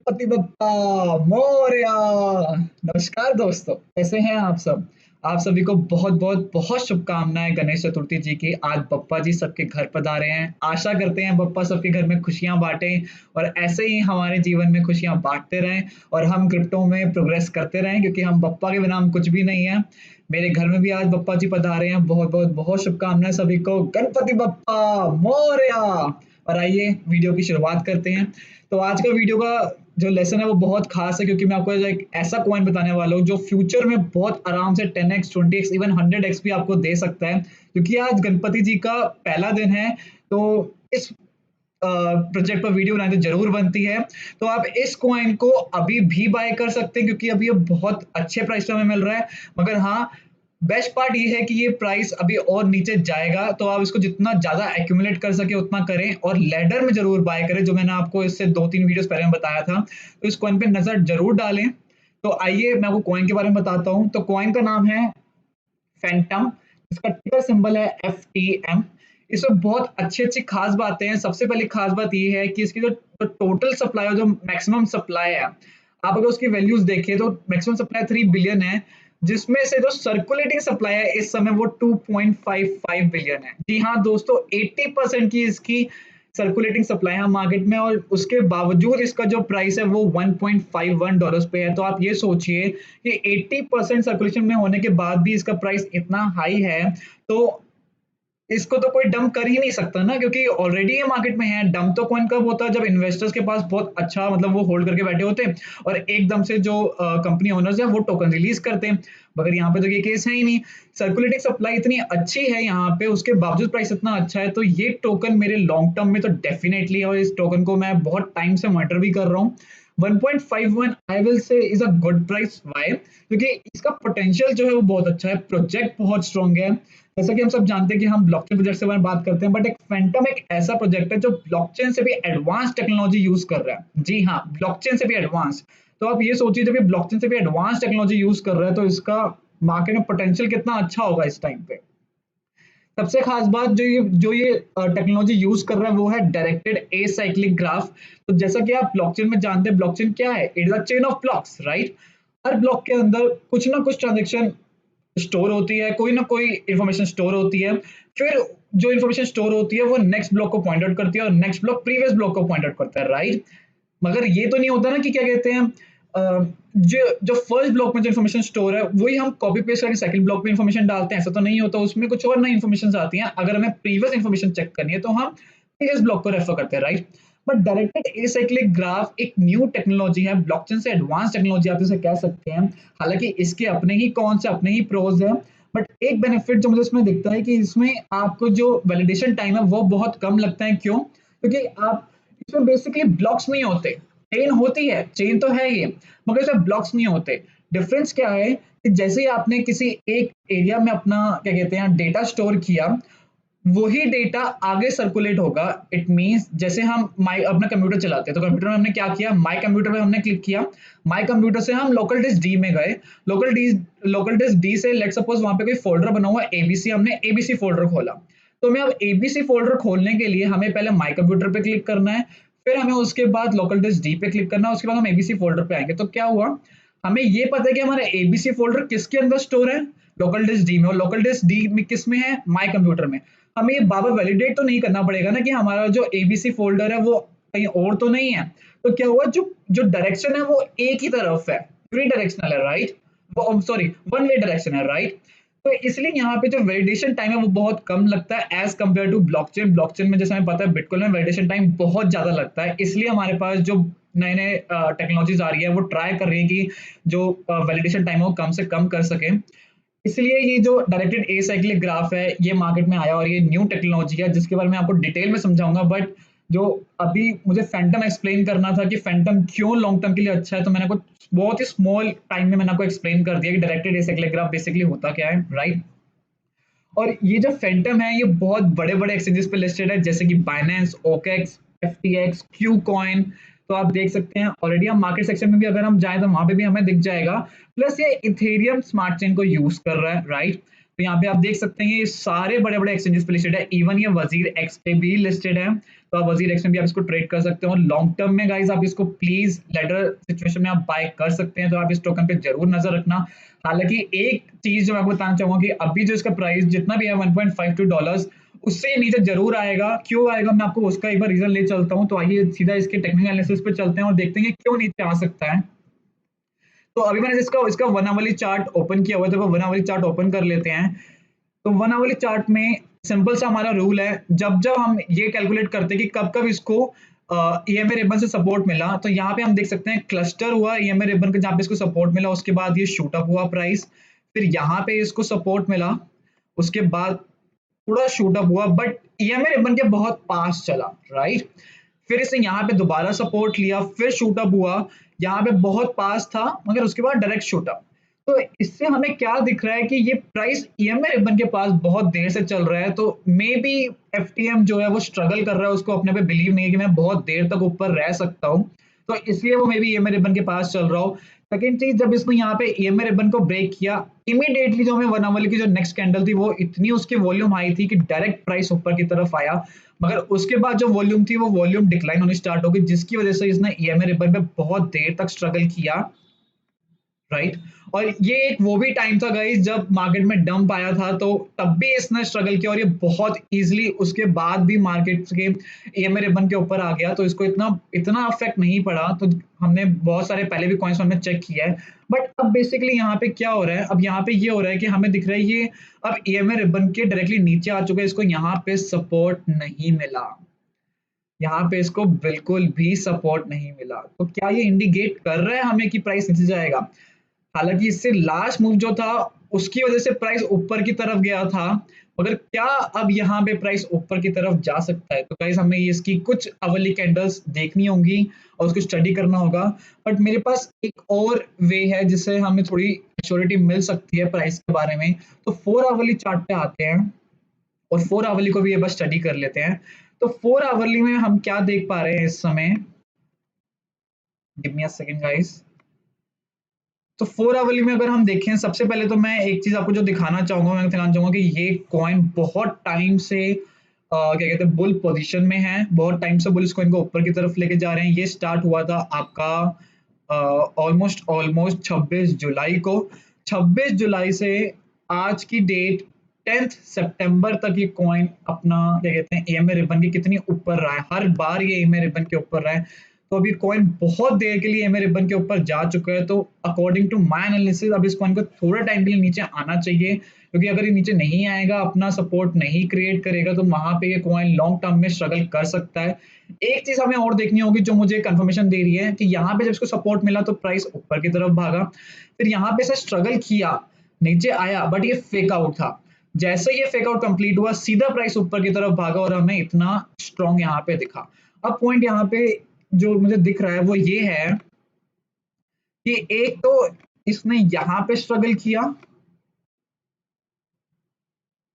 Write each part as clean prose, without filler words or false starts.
गणपति बप्पा मोरया। नमस्कार दोस्तों, कैसे हैं आप सब। आप सभी को बहुत बहुत बहुत शुभकामनाएं गणेश चतुर्थी जी की। आज बप्पा जी सबके घर पधारे हैं। आशा करते हैं बप्पा सबके घर में खुशियां बांटें और ऐसे ही हमारे जीवन में खुशियां बांटते रहें और हम क्रिप्टो में प्रोग्रेस करते रहें, क्योंकि हम बप्पा के बिना हम कुछ भी नहीं है। मेरे घर में भी आज बप्पा जी पधारे हैं। बहुत बहुत बहुत शुभकामनाएं सभी को। गणपति बप्पा मोरया। और आइए वीडियो की शुरुआत करते हैं। तो आज का वीडियो का जो लेसन है वो बहुत खास है, क्योंकि मैं आपको एक ऐसा कॉइन बताने वाला हूँ जो फ्यूचर में बहुत आराम से 10x 20x इवन 100x भी आपको दे सकता है। क्योंकि आज गणपति जी का पहला दिन है, तो इस प्रोजेक्ट पर वीडियो बनानी तो जरूर बनती है। तो आप इस कॉइन को अभी भी बाय कर सकते हैं, क्योंकि अभी ये बहुत अच्छे प्राइस पे हमें मिल रहा है। मगर हाँ, बेस्ट पार्ट ये है कि ये प्राइस अभी और नीचे जाएगा, तो आप इसको जितना ज्यादा एक्यूमुलेट कर सके उतना करें और लेडर में जरूर बाय करें, जो मैंने आपको इससे 2-3 वीडियोस पहले में बताया था। तो इस कॉइन पे नजर जरूर डालें। तो आइए मैं आपको कॉइन के बारे में बताता हूँ। तो कॉइन का नाम है फैंटम। इसका टिकर सिंबल है FTM। इसमें बहुत अच्छी अच्छी खास बातें हैं। सबसे पहली खास बात ये है कि इसकी जो टोटल सप्लाई है, जो मैक्सिमम सप्लाई है, आप अगर उसकी वैल्यूज देखें तो मैक्सिमम सप्लाई 3 बिलियन है, जिसमें से जो सर्कुलेटिंग सप्लाई है इस समय वो 2.55 बिलियन है। जी हाँ दोस्तों, 80% की इसकी सर्कुलेटिंग सप्लाई है मार्केट में, और उसके बावजूद इसका जो प्राइस है वो $1.51 पे है। तो आप ये सोचिए कि 80% सर्कुलेशन में होने के बाद भी इसका प्राइस इतना हाई है, तो इसको तो कोई डंप कर ही नहीं सकता ना, क्योंकि ऑलरेडी ये मार्केट में है। डंप तो कौन कब होता है, जब इन्वेस्टर्स के पास बहुत अच्छा मतलब वो होल्ड करके बैठे होते हैं और एकदम से जो कंपनी ओनर्स है वो टोकन रिलीज करते हैं। मगर यहाँ पे तो ये केस है ही नहीं। सर्कुलेटिंग सप्लाई इतनी अच्छी है यहाँ पे, उसके बावजूद प्राइस इतना अच्छा है, तो ये टोकन मेरे लॉन्ग टर्म में तो डेफिनेटली, और इस टोकन को मैं बहुत टाइम से मॉनिटर भी कर रहा हूँ। 1.51 I will say is a good price. Why? क्योंकि इसका पोटेंशियल जो है वो बहुत अच्छा है, प्रोजेक्ट बहुत स्ट्रॉन्ग है। जैसा कि हम सब जानते हैं कि हम ब्लॉकचेन प्रोजेक्ट के बारे में बात करते हैं, बट एक फैंटम एक ऐसा प्रोजेक्ट है जो ब्लॉकचेन से भी एडवांस टेक्नोलॉजी यूज कर रहा है। जी हाँ, ब्लॉकचेन से भी एडवांस। तो आप ये सोचिए, जब ये ब्लॉकचेन से भी एडवांस टेक्नोलॉजी यूज कर रहा है, तो इसका मार्केट में पोटेंशियल कितना अच्छा होगा इस टाइम पे। सबसे खास बात जो ये टेक्नोलॉजी यूज कर रहा है वो है डायरेक्टेड एसाइक्लिक ग्राफ। तो जैसा कि आप ब्लॉकचेन में जानते हैं, ब्लॉकचेन क्या है? It is a chain of blocks, right. Her block के अंदर कुछ ना कुछ ट्रांजेक्शन स्टोर होती है, कोई ना कोई इंफॉर्मेशन स्टोर होती है। फिर जो इंफॉर्मेशन स्टोर होती है वो नेक्स्ट ब्लॉक को पॉइंट आउट करती है और नेक्स्ट ब्लॉक प्रीवियस ब्लॉक को पॉइंट आउट करता है, राइट। मगर ये तो नहीं होता ना कि क्या कहते हैं, जो जो फर्स्ट ब्लॉक में जो इन्फॉर्मेशन स्टोर है वही हम कॉपी पेस्ट करके सेकंड ब्लॉक में इन्फॉर्मेशन डालते हैं। ऐसा तो नहीं होता, उसमें कुछ और नई इन्फॉर्मेशन आती हैं। अगर हमें प्रीवियस इन्फॉर्मेशन चेक करनी है तो हम प्रीवियस ब्लॉक को रेफर करते हैं, right. But directed acyclic graph एक न्यू टेक्नोलॉजी है, ब्लॉकचेन से एडवांस टेक्नोलॉजी आप इसे कह सकते हैं। हालांकि इसके अपने ही कौन से अपने ही प्रोज है, बट एक बेनिफिट जो मुझे इसमें दिखता है कि इसमें आपको जो वैलिडेशन टाइम है वो बहुत कम लगता है। क्यों? क्योंकि आप इसमें बेसिकली ब्लॉक्स नहीं होते। चेन होती है, चेन तो है ये, मगर इसमें ब्लॉक्स नहीं होते। डिफरेंस क्या है कि जैसे ही आपने किसी एक एरिया में अपना क्या कहते हैं डेटा स्टोर किया, वही डेटा आगे सर्कुलेट होगा। इट मींस जैसे हम माई अपना कंप्यूटर चलाते हैं, तो कंप्यूटर में हमने क्या किया, माई कंप्यूटर में हमने क्लिक किया। माई कंप्यूटर से हम लोकल डिस्क डी में गए। लोकल डिस्क डी से लेट सपोज वहां पे कोई फोल्डर बना हुआ एबीसी, हमने एबीसी फोल्डर खोला। तो हमें अब एबीसी फोल्डर खोलने के लिए हमें पहले माई कंप्यूटर पे क्लिक करना है, फिर हमें उसके बाद लोकल डिस्क डी पे क्लिक करना है, उसके बाद हम एबीसी फोल्डर पे आएंगे। तो क्या हुआ, हमें ये पता है कि हमारा एबीसी फोल्डर किसके अंदर स्टोर है, लोकल डिस्क डी में, और लोकल डिस्क डी में किस में है, माई कंप्यूटर में। हमें ये बाबा वैलिडेट तो नहीं करना पड़ेगा ना कि हमारा जो एबीसी फोल्डर है वो कहीं और तो नहीं है। तो क्या हुआ, जो जो डायरेक्शन है वो एक ही तरफ है, यूनिडायरेक्शनल है, राइट। वो सॉरी, वन वे डायरेक्शन है, राइट। तो इसलिए यहाँ पे जो वैलिडेशन टाइम है वो बहुत कम लगता है as compare to blockchain. Blockchain में जैसे हमें पता है बिटकॉइन में वैलिडेशन टाइम बहुत ज्यादा लगता है, इसलिए हमारे पास जो नए नए टेक्नोलॉजीज आ रही है वो ट्राई कर रही है कि जो वैलिडेशन टाइम है वो कम से कम कर सके। इसलिए ये जो डायरेक्टेड एसाइक्लिक ग्राफ है ये मार्केट में आया और ये न्यू टेक्नोलॉजी है, जिसके बारे में आपको डिटेल में समझाऊंगा। बट जो अभी मुझे फैंटम एक्सप्लेन करना था कि फैंटम क्यों लॉन्ग टर्म के लिए अच्छा है, तो मैंने कुछ बहुत ही स्मॉल टाइम में मैंने आपको एक्सप्लेन कर दिया कि डायरेक्टेड एसाइक्लिक ग्राफ बेसिकली होता क्या है, राइट। और ये जो फैंटम है ये बहुत बड़े बड़े एक्सचेंजेस पे लिस्टेड है, जैसे कि Binance, OKEx, FTX, Q coin. तो आप देख सकते हैं ऑलरेडी, हम मार्केट सेक्शन में भी अगर हम जाएं तो वहां पे भी हमें दिख जाएगा। प्लस ये इथेरियम स्मार्ट चेन को यूज कर रहा है, राइट। तो यहाँ पे आप देख सकते हैं ये सारे बड़े-बड़े एक्सचेंजेस पे लिस्टेड है, इवन ये वजीर एक्स पे भी लिस्टेड है। तो आप वजीर एक्स में भी आप इसको ट्रेड कर सकते हो और लॉन्ग टर्म में गाइस आप इसको प्लीज लेटर सिचुएशन में आप बाय कर सकते हैं, तो आप इस टोकन पे जरूर नजर रखना। हालांकि एक चीज जो मैं आपको बताना चाहूंगा कि अभी जो इसका प्राइस जितना भी है $1.52, उससे नीचे जरूर आएगा। क्यों आएगा मैं आपको उसका एक बार रीजन ले चलता हूँ। तो आइए सीधा इसके टेक्निकल एनालिसिस पे चलते हैं और देखते हैं कि क्यों नीचे आ सकता है। तो अभी मैंने इसका इसका 1 आवरली चार्ट ओपन किया हुआ है, तो 1 आवरली चार्ट ओपन कर लेते हैं। तो 1 आवरली चार्ट में सिंपल सा हमारा रूल है, जब जब हम ये कैलकुलेट करते हैं कि कब कब इसको ईएमए रिबन से सपोर्ट मिला, तो यहाँ पे हम देख सकते हैं क्लस्टर हुआ ईएमए रिबन का जहाँ पे इसको सपोर्ट मिला, उसके बाद ये शूट अप हुआ प्राइस, फिर यहाँ पे इसको सपोर्ट मिला, उसके बाद थोड़ा शूट अप हुआ बट ईएमए रिबन के बहुत पास चला, राइट। फिर इसने यहाँ पे दोबारा सपोर्ट लिया, फिर शूट अप हुआ, यहाँ पे बहुत पास था मगर उसके बाद डायरेक्ट शूट अप। तो इससे हमें क्या दिख रहा है कि ये प्राइस ईएमए रिबन के पास बहुत देर से चल रहा है, तो मे बी एफटीएम जो है वो स्ट्रगल कर रहा है, उसको अपने पे बिलीव नहीं है कि मैं बहुत देर तक ऊपर रह सकता हूँ, तो इसलिए वो मे बी ईएमए रिबन के पास चल रहा हो। सेकेंड चीज, जब इसने यहाँ पे ईएमए रिबन को ब्रेक किया, इमीडिएटली जो हमें 1 आवरली की जो नेक्स्ट कैंडल थी वो इतनी उसकी वॉल्यूम हाई थी कि डायरेक्ट प्राइस ऊपर की तरफ आया, मगर उसके बाद जो वॉल्यूम थी वो वॉल्यूम डिक्लाइन होनी स्टार्ट हो गई, जिसकी वजह से इसने ईएमए रिबन पे बहुत देर तक स्ट्रगल किया, राइट। और ये एक वो भी टाइम था गाइस जब मार्केट में डंप आया था, तो तब भी इसने स्ट्रगल किया और ये बहुत इजीली उसके बाद भी मार्केट के ईएमए रिबन के ऊपर आ गया, तो इसको इतना इतना अफेक्ट नहीं पड़ा। तो हमने बहुत सारे पहले भी कॉइन्स में चेक किया है, बट अब बेसिकली यहाँ पे क्या हो रहा है, अब यहाँ पे ये हो रहा है कि हमें दिख रहा है ये अब ईएमए रिबन के डायरेक्टली नीचे आ चुका है, इसको यहाँ पे सपोर्ट नहीं मिला, यहाँ पे इसको बिल्कुल भी सपोर्ट नहीं मिला। तो क्या ये इंडिकेट कर रहा है हमें कि प्राइस नीचे जाएगा? हालांकि इससे लास्ट मूव जो था उसकी वजह से प्राइस ऊपर की तरफ गया था, मगर क्या अब यहाँ पे प्राइस ऊपर की तरफ जा सकता है? तो गाइस हमें इसकी कुछ आवरली कैंडल्स देखनी होंगी और उसको स्टडी करना होगा, बट मेरे पास एक और वे है जिससे हमें थोड़ी श्योरिटी मिल सकती है प्राइस के बारे में। तो 4 आवरली चार्ट पे आते हैं और 4 आवरली को भी ये बस स्टडी कर लेते हैं। तो 4 आवरली में हम क्या देख पा रहे हैं इस समय, give me a second guys. तो 4 आवरली में अगर हम देखें, सबसे पहले तो मैं एक चीज आपको जो दिखाना चाहूंगा, मैं दिखाना चाहूंगा कि ये कॉइन बहुत टाइम से क्या कहते हैं बुल पोजीशन में है, बहुत टाइम से बुल इस कॉइन को ऊपर की तरफ लेके जा रहे हैं। ये स्टार्ट हुआ था आपका ऑलमोस्ट ऑलमोस्ट 26 जुलाई को। 26 जुलाई से आज की डेट 10 सितंबर तक ये कॉइन अपना क्या कहते हैं ईएमए रिबन के कितनी ऊपर रहा है, हर बार ये ईएमए रिबन के ऊपर रहा है। तो अभी कॉइन बहुत देर के लिए ईएमए रिबन के ऊपर जा चुका है, तो अकॉर्डिंग टू माय एनालिसिस अब इस कॉइन को थोड़ा टाइम के लिए नीचे आना चाहिए, क्योंकि अगर ये नीचे नहीं आएगा, अपना सपोर्ट नहीं क्रिएट करेगा, तो वहां पे ये कॉइन लॉन्ग टर्म में स्ट्रगल कर सकता है। एक चीज हमें और देखनी होगी जो मुझे कंफर्मेशन दे रही है कि यहाँ पे जब इसको सपोर्ट मिला तो प्राइस ऊपर की तरफ भागा, फिर यहाँ पे से स्ट्रगल किया, नीचे आया, बट ये फेक आउट था। जैसे ये फेक आउट कंप्लीट हुआ, सीधा प्राइस ऊपर की तरफ भागा और हमें इतना स्ट्रॉन्ग यहाँ पे दिखा। अब पॉइंट यहाँ पे जो मुझे दिख रहा है वो ये है कि एक तो इसने यहाँ पे स्ट्रगल किया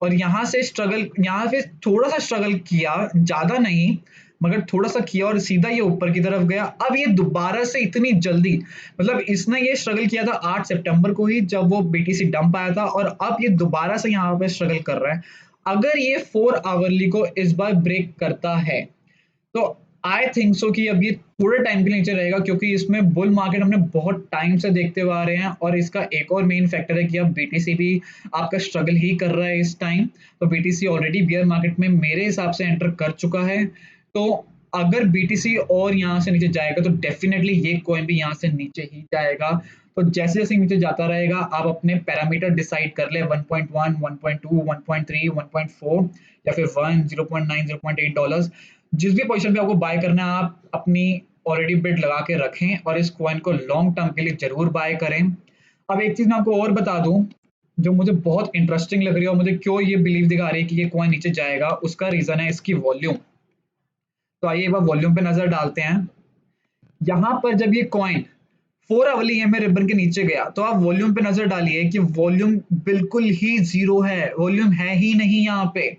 और यहाँ से स्ट्रगल, यहाँ पे थोड़ा सा स्ट्रगल किया, ज्यादा नहीं मगर थोड़ा सा किया, और सीधा ये ऊपर की तरफ गया। अब ये दोबारा से इतनी जल्दी, मतलब इसने ये स्ट्रगल किया था 8 सितंबर को ही जब वो बीटीसी डंप आया था, और अब ये दोबारा से यहाँ पे स्ट्रगल कर रहा है। अगर ये 4 आवरली को इस बार ब्रेक करता है तो आई थिंक सो कि अब ये थोड़े टाइम के लिए नीचे रहेगा, क्योंकि इसमें बुल मार्केट हमने बहुत टाइम से देखते हुए आ रहे हैं, और इसका एक और मेन फैक्टर है कि अब बीटीसी भी आपका स्ट्रगल ही कर रहा है इस टाइम। तो बीटीसी ऑलरेडी बियर मार्केट में मेरे हिसाब से एंटर कर चुका है। तो अगर बीटीसी और यहाँ से नीचे जाएगा तो डेफिनेटली ये कॉइन भी यहाँ से नीचे ही जाएगा। तो जैसे जैसे नीचे जाता रहेगा आप अपने पैरामीटर डिसाइड कर ले, 1.1, 1.2, 1.3, 1.4 या फिर 1, 0.9, $0.8, जिस भी पोजीशन पे आपको बाय करना है आप अपनी ऑलरेडी बिड लगा के रखें और इस कॉइन को लॉन्ग टर्म के लिए जरूर बाय करें। अब एक चीज मैं आपको और बता दूं जो मुझे बहुत इंटरेस्टिंग लग रही है और मुझे क्यों ये बिलीव दिखा रही है कि ये कॉइन नीचे जाएगा, उसका रीजन है इसकी वॉल्यूम। तो आइए एक बार वॉल्यूम पे नजर डालते हैं। यहाँ पर जब ये कॉइन 4 आवरली ईएमए रिबन के नीचे गया तो आप वॉल्यूम पे नजर डालिए कि वॉल्यूम बिल्कुल ही जीरो है, वॉल्यूम है ही नहीं यहाँ पे।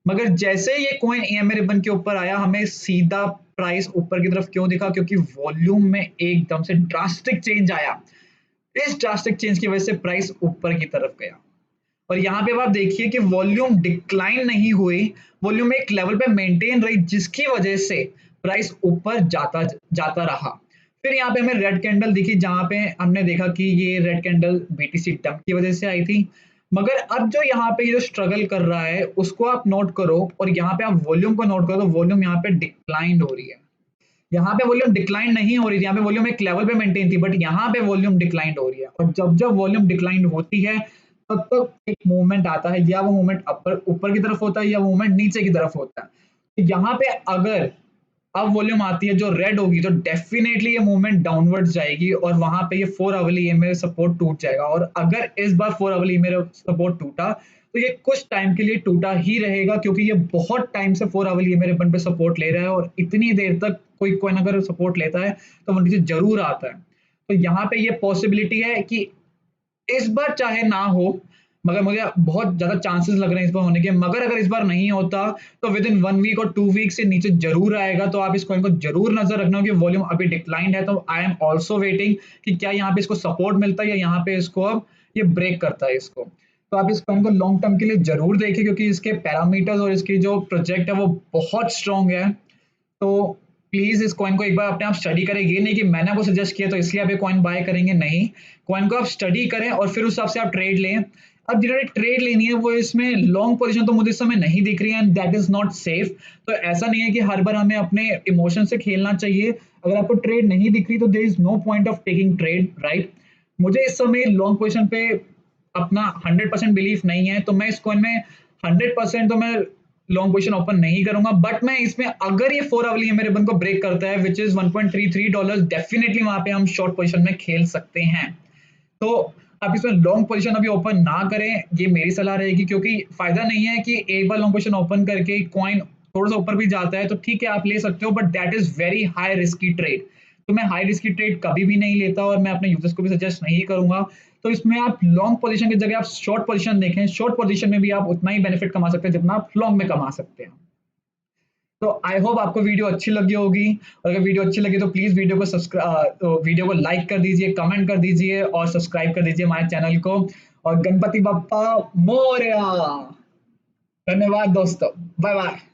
मगर जैसे ये कॉइन ईएमए रिबन के ऊपर आया हमें सीधा प्राइस ऊपर की तरफ क्यों दिखा, क्योंकि वॉल्यूम में एकदम से ड्रास्टिक चेंज आया। इस ड्रास्टिक चेंज की वजह से प्राइस ऊपर की तरफ गया। और यहाँ पे अब आप देखिए कि वॉल्यूम डिक्लाइन नहीं हुई, वॉल्यूम एक लेवल पे मेंटेन रही, जिसकी वजह से प्राइस ऊपर जाता जाता रहा। फिर यहाँ पे हमें रेड कैंडल दिखी, जहाँ पे हमने देखा कि ये रेड कैंडल बीटीसी डंप की वजह से आई थी। मगर अब जो यहाँ पे ये जो स्ट्रगल कर रहा है उसको आप नोट करो, और यहाँ पे आप वॉल्यूम को नोट करो, तो वॉल्यूम यहाँ पे डिक्लाइन हो रही है। यहाँ पे वॉल्यूम डिक्लाइन नहीं हो रही थी, यहाँ पे वॉल्यूम एक लेवल पे मेंटेन थी, बट यहाँ पे वॉल्यूम डिक्लाइन हो रही है। और जब जब वॉल्यूम डिक्लाइन होती है तब तक एक मूवमेंट आता है, या वो मूवमेंट अपर ऊपर की तरफ होता है या मूवमेंट नीचे की तरफ होता है। तो यहाँ पे अगर अब वॉल्यूम आती है जो रेड होगी, तो डेफिनेटली ये मूवमेंट डाउनवर्ड्स जाएगी और वहां पे ये 4 आवली मेरे सपोर्ट टूट जाएगा। और अगर इस बार 4 आवली मेरे सपोर्ट टूटा, तो ये कुछ टाइम के लिए टूटा ही रहेगा, क्योंकि ये बहुत टाइम से 4 आवली मेरे बन पे सपोर्ट ले रहा है, और इतनी देर तक कोई कॉइन अगर सपोर्ट लेता है तो वो नीचे जरूर आता है। तो यहाँ पे ये पॉसिबिलिटी है कि इस बार चाहे ना हो, मगर मुझे बहुत ज्यादा चांसेस लग रहे हैं इस बार होने के। मगर अगर इस बार नहीं होता तो विद इन 1 वीक और 2 वीक से नीचे जरूर आएगा। तो आप इस कॉइन को जरूर नजर रखना कि वॉल्यूम अभी डिक्लाइंड है, तो आई एम ऑल्सो वेटिंग कि क्या यहाँ पे इसको सपोर्ट मिलता है या यहाँ पे इसको अब ये ब्रेक करता है इसको। तो आप इस कॉइन को लॉन्ग टर्म के लिए जरूर देखें, क्योंकि इसके पैरामीटर्स और इसकी जो प्रोजेक्ट है वो बहुत स्ट्रॉन्ग है। तो प्लीज इस कॉइन को एक बार अपने आप स्टडी करें। ये नहीं कि मैंने आपको सजेस्ट किया तो इसलिए आप ये कॉइन बाय करेंगे, नहीं। कॉइन को आप स्टडी करें और फिर उस हिसाब से आप ट्रेड लें। अब जिन्होंने ट्रेड लेनी है वो इसमें लॉन्ग पोजीशन तो मुझे इस समय नहीं दिख रही है, and that is not safe. तो ऐसा नहीं है कि हर बार हमें अपने इमोशन से खेलना चाहिए। अगर आपको ट्रेड नहीं दिख रही तो there is no point of taking trade, right. मुझे इस समय लॉन्ग पोजीशन पे अपना 100% बिलीफ नहीं है, तो मैं इस कॉइन में 100% तो मैं लॉन्ग पोजीशन ओपन नहीं करूंगा। बट मैं इसमें अगर ये 4 आवली मेरे बन को ब्रेक करता है विच इज $1.33, डेफिनेटली वहां पे हम शॉर्ट पोजीशन में खेल सकते हैं। तो आप इसमें लॉन्ग पोजीशन अभी ओपन ना करें, ये मेरी सलाह रहेगी, क्योंकि फायदा नहीं है कि एक बार लॉन्ग पोजीशन ओपन करके कॉइन थोड़ा सा ऊपर भी जाता है तो ठीक है आप ले सकते हो, but that is very high risky trade. तो मैं हाई रिस्की ट्रेड कभी भी नहीं लेता और मैं अपने यूजर्स को भी सजेस्ट नहीं करूंगा। तो इसमें आप लॉन्ग पोजीशन की जगह आप शॉर्ट पोजीशन देखें। शॉर्ट पोजीशन में भी आप उतना ही बेनिफिट कमा सकते हैं जितना आप लॉन्ग में कमा सकते हैं। तो आई होप आपको वीडियो अच्छी लगी होगी, और अगर वीडियो अच्छी लगी तो प्लीज वीडियो को लाइक कर दीजिए, कमेंट कर दीजिए और सब्सक्राइब कर दीजिए हमारे चैनल को। और गणपति बप्पा मोरया। धन्यवाद दोस्तों, बाय बाय।